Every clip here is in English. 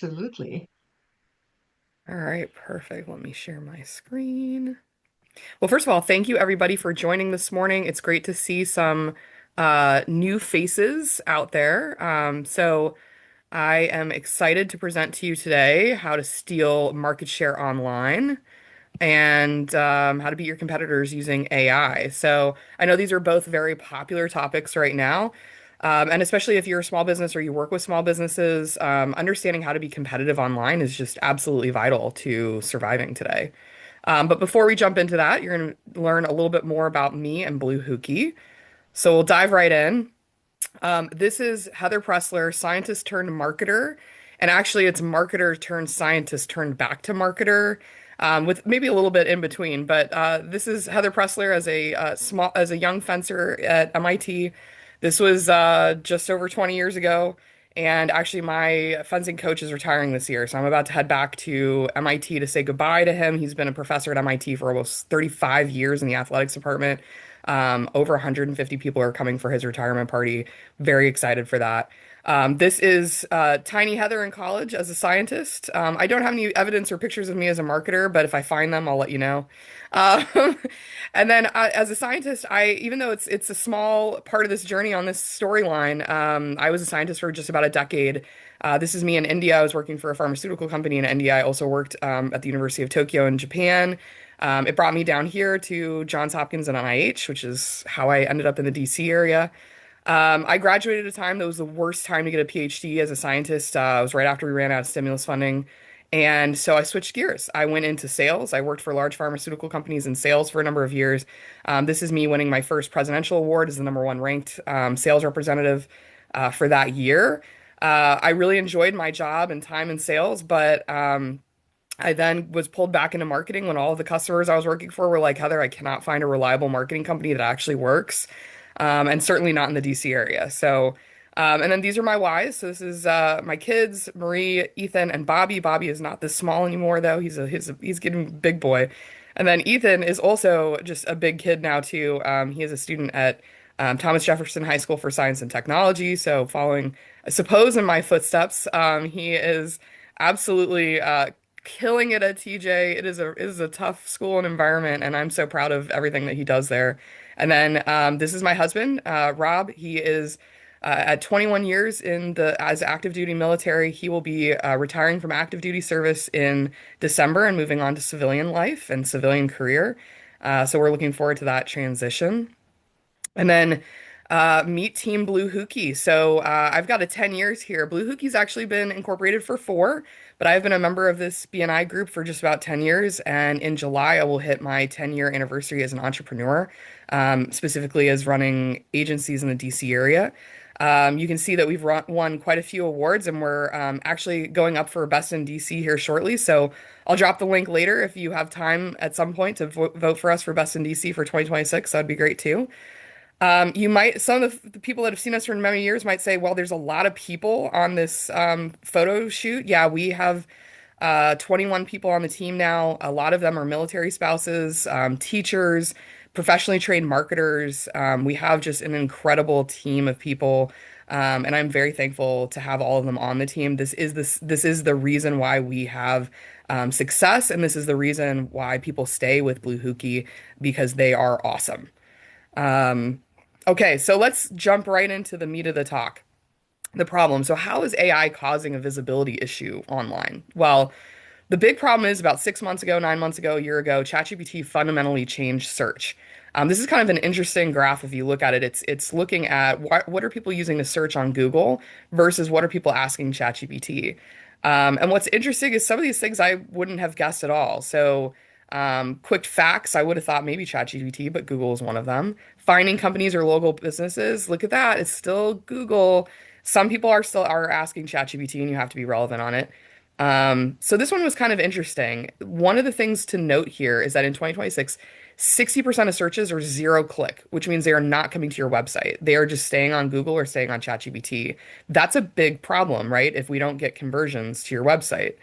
Absolutely. All right, perfect. Let me share my screen. Well, first of all, thank you everybody for joining this morning. It's great to see some new faces out there. So I am excited to present to you today how to steal market share online and how to beat your competitors using AI. So I know these are both very popular topics right now. And especially if you're a small business or you work with small businesses, understanding how to be competitive online is just absolutely vital to surviving today. But before we jump into that, you're going to learn a little bit more about me and Blue Hookie. So we'll dive right in. This is Heather Pressler, scientist turned marketer. And actually, it's marketer turned scientist turned back to marketer, with maybe a little bit in between. But this is Heather Pressler as a as a young fencer at MIT. This was just over 20 years ago. And actually, my fencing coach is retiring this year. So I'm about to head back to MIT to say goodbye to him. He's been a professor at MIT for almost 35 years in the athletics department. Over 150 people are coming for his retirement party. Very excited for that. This is Tiny Heather in college as a scientist. I don't have any evidence or pictures of me as a marketer, but if I find them, I'll let you know. Um, and then as a scientist, even though it's a small part of this journey on this storyline, I was a scientist for just about a decade. This is me in India. I was working for a pharmaceutical company in India. I also worked at the University of Tokyo in Japan. It brought me down here to Johns Hopkins and NIH, which is how I ended up in the DC area. I graduated at a time that was the worst time to get a PhD as a scientist. It was right after we ran out of stimulus funding. And so I switched gears. I went into sales. I worked for large pharmaceutical companies in sales for a number of years. This is me winning my first presidential award as the number one ranked sales representative for that year. I really enjoyed my job and time in sales, but I then was pulled back into marketing when all of the customers I was working for were like, Heather, I cannot find a reliable marketing company that actually works, and certainly not in the DC area. So, and then these are my whys. So this is my kids, Marie, Ethan, and Bobby. Bobby is not this small anymore, though. He's getting big boy. And then Ethan is also just a big kid now too. He is a student at Thomas Jefferson High School for Science and Technology. So following, I suppose, in my footsteps, he is absolutely killing it at TJ. It is a tough school and environment, and I'm so proud of everything that he does there. And then this is my husband, Rob. He is at 21 years in the as active duty military. He will be retiring from active duty service in December and moving on to civilian life and civilian career. So we're looking forward to that transition. And then meet Team Blue Hookie. So I've got a 10 years here. Blue Hookie's actually been incorporated for 4, but I've been a member of this BNI group for just about 10 years. And in July, I will hit my 10-year anniversary as an entrepreneur, specifically as running agencies in the DC area. You can see that we've won quite a few awards, and we're actually going up for Best in DC here shortly. So I'll drop the link later if you have time at some point to vote for us for Best in DC for 2026. That'd be great too. Some of the people that have seen us for many years might say, well, there's a lot of people on this photo shoot. Yeah, we have 21 people on the team now. A lot of them are military spouses, teachers, professionally trained marketers. We have just an incredible team of people. And I'm very thankful to have all of them on the team. This is the reason why we have success, and this is the reason why people stay with Blue Hookie because they are awesome. Um, okay, so let's jump right into the meat of the talk, the problem. So, how is AI causing a visibility issue online? Well, the big problem is about 6 months ago, 9 months ago, a year ago, ChatGPT fundamentally changed search. This is kind of an interesting graph if you look at it. It's looking at what are people using to search on Google versus what are people asking ChatGPT. And what's interesting is some of these things I wouldn't have guessed at all. So, quick facts, I would have thought maybe ChatGPT, but Google is one of them. Finding companies or local businesses, look at that, it's still Google. Some people are asking ChatGPT, and you have to be relevant on it. So this one was kind of interesting. One of the things to note here is that in 2026, 60% of searches are zero click, which means they are not coming to your website. They are just staying on Google or staying on ChatGPT. That's a big problem, right? If we don't get conversions to your website.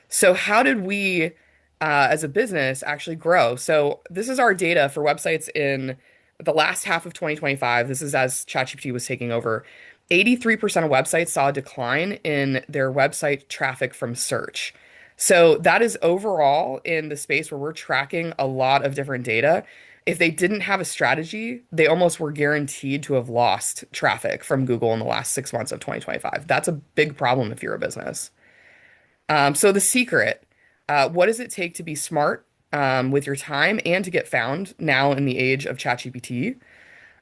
So how did we, as a business, actually grow? So this is our data for websites in the last half of 2025. This is as ChatGPT was taking over. 83% of websites saw a decline in their website traffic from search. So that is overall in the space where we're tracking a lot of different data. If they didn't have a strategy, they almost were guaranteed to have lost traffic from Google in the last 6 months of 2025. That's a big problem if you're a business. So the secret, what does it take to be smart with your time and to get found now in the age of ChatGPT?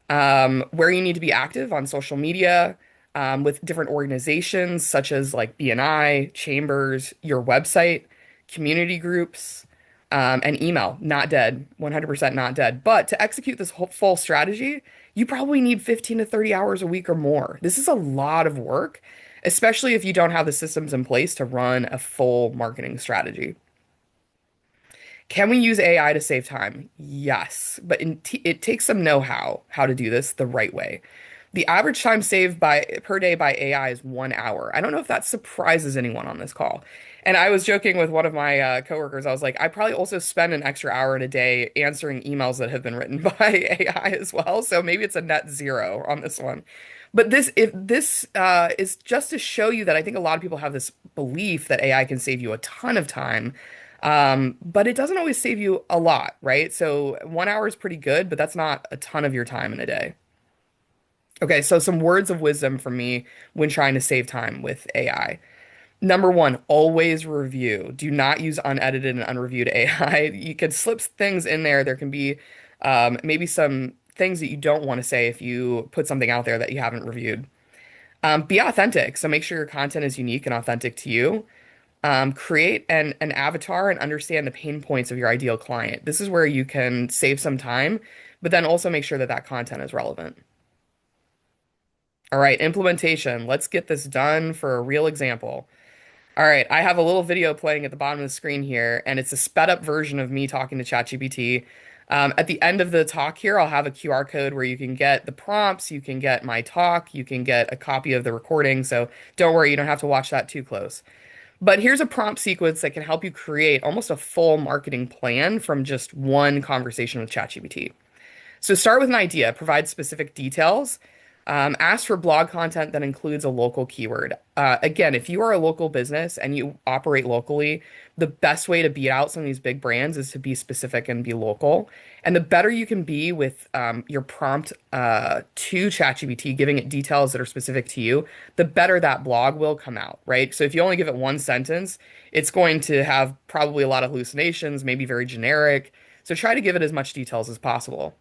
Where you need to be active on social media with different organizations such as like BNI, chambers, your website, community groups, and email. Not dead, 100% not dead. But to execute this whole full strategy, you probably need 15 to 30 hours a week or more. This is a lot of work, especially if you don't have the systems in place to run a full marketing strategy. Can we use AI to save time? Yes, but it takes some know-how how to do this the right way. The average time saved by per day by AI is 1 hour. I don't know if that surprises anyone on this call. And I was joking with one of my coworkers. I was like, I probably also spend an extra hour in a day answering emails that have been written by AI as well. So maybe it's a net zero on this one. But if this is just to show you that I think a lot of people have this belief that AI can save you a ton of time, but it doesn't always save you a lot, right? So 1 hour is pretty good, but that's not a ton of your time in a day. Okay, so some words of wisdom from me when trying to save time with AI. Number one, always review. Do not use unedited and unreviewed AI. You can slip things in there. There can be maybe some things that you don't want to say if you put something out there that you haven't reviewed. Be authentic. So make sure your content is unique and authentic to you. Create an avatar and understand the pain points of your ideal client. This is where you can save some time, but then also make sure that that content is relevant. All right, implementation. Let's get this done for a real example. All right, I have a little video playing at the bottom of the screen here, and it's a sped up version of me talking to ChatGPT. At the end of the talk here, I'll have a QR code where you can get the prompts, you can get my talk, you can get a copy of the recording. So don't worry, you don't have to watch that too close. But here's a prompt sequence that can help you create almost a full marketing plan from just one conversation with ChatGPT. So start with an idea, provide specific details, ask for blog content that includes a local keyword. Again, if you are a local business and you operate locally, the best way to beat out some of these big brands is to be specific and be local. And the better you can be with your prompt to ChatGPT, giving it details that are specific to you, the better that blog will come out, right? So if you only give it one sentence, it's going to have probably a lot of hallucinations, maybe very generic. So try to give it as much details as possible.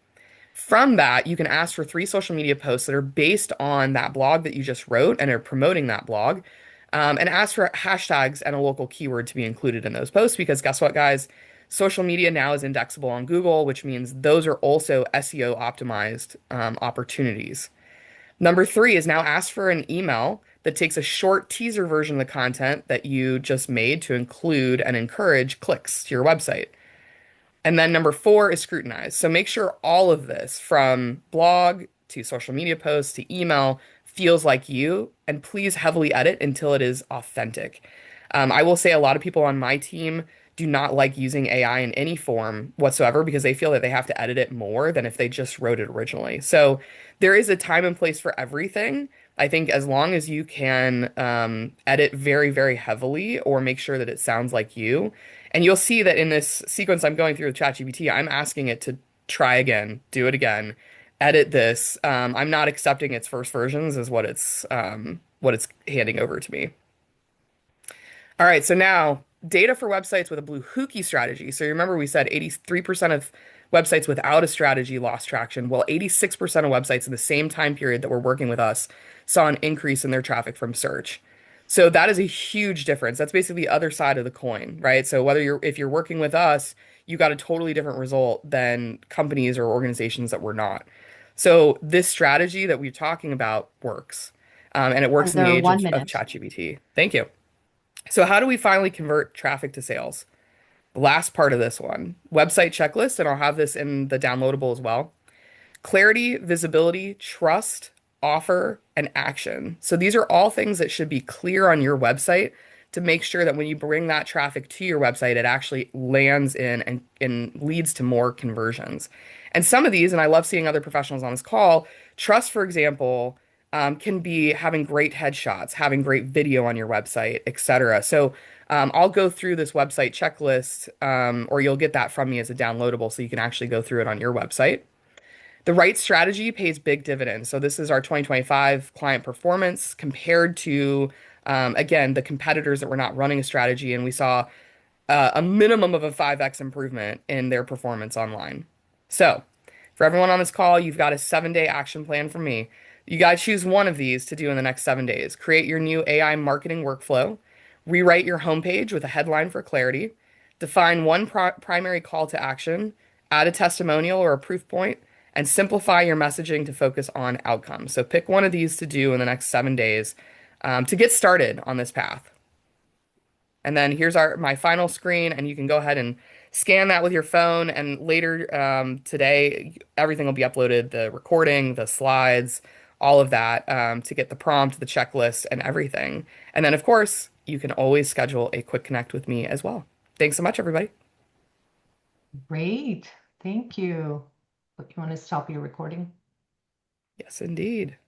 From that, you can ask for 3 social media posts that are based on that blog that you just wrote and are promoting that blog, and ask for hashtags and a local keyword to be included in those posts because guess what, guys? Social media now is indexable on Google, which means those are also SEO optimized opportunities. Number 3 is now ask for an email that takes a short teaser version of the content that you just made to include and encourage clicks to your website. And then number 4 is scrutinize. So make sure all of this, from blog to social media posts to email, feels like you, and please heavily edit until it is authentic. I will say a lot of people on my team do not like using AI in any form whatsoever because they feel that they have to edit it more than if they just wrote it originally. So there is a time and place for everything. I think as long as you can edit very, very heavily or make sure that it sounds like you, and you'll see that in this sequence I'm going through with ChatGPT, I'm asking it to try again, do it again, edit this. I'm not accepting its first versions is what it's handing over to me. All right, so now data for websites with a blue hooky strategy. So you remember we said 83% of websites without a strategy lost traction. Well, 86% of websites in the same time period that were working with us saw an increase in their traffic from search. So that is a huge difference. That's basically the other side of the coin, right? So if you're working with us, you got a totally different result than companies or organizations that were not. So this strategy that we're talking about works, and it works in the Under age one of minute. ChatGPT. Thank you. So how do we finally convert traffic to sales? The last part of this one, website checklist, and I'll have this in the downloadable as well. Clarity, visibility, trust, offer, and action. So these are all things that should be clear on your website to make sure that when you bring that traffic to your website, it actually lands in and leads to more conversions. And some of these, and I love seeing other professionals on this call, trust, for example, can be having great headshots, having great video on your website, etc. So I'll go through this website checklist, or you'll get that from me as a downloadable so you can actually go through it on your website. The right strategy pays big dividends. So this is our 2025 client performance compared to, again, the competitors that were not running a strategy, and we saw a minimum of a 5x improvement in their performance online. So, for everyone on this call, you've got a 7-day action plan from me. You got to choose one of these to do in the next 7 days. Create your new AI marketing workflow, rewrite your homepage with a headline for clarity, define one primary call to action, add a testimonial or a proof point, and simplify your messaging to focus on outcomes. So, pick one of these to do in the next 7 days to get started on this path. And then here's my final screen, and you can go ahead and scan that with your phone. And later today, everything will be uploaded, the recording, the slides, all of that, to get the prompt, the checklist, and everything. And then, of course, you can always schedule a quick connect with me as well. Thanks so much, everybody. Great. Thank you. You want to stop your recording? Yes, indeed.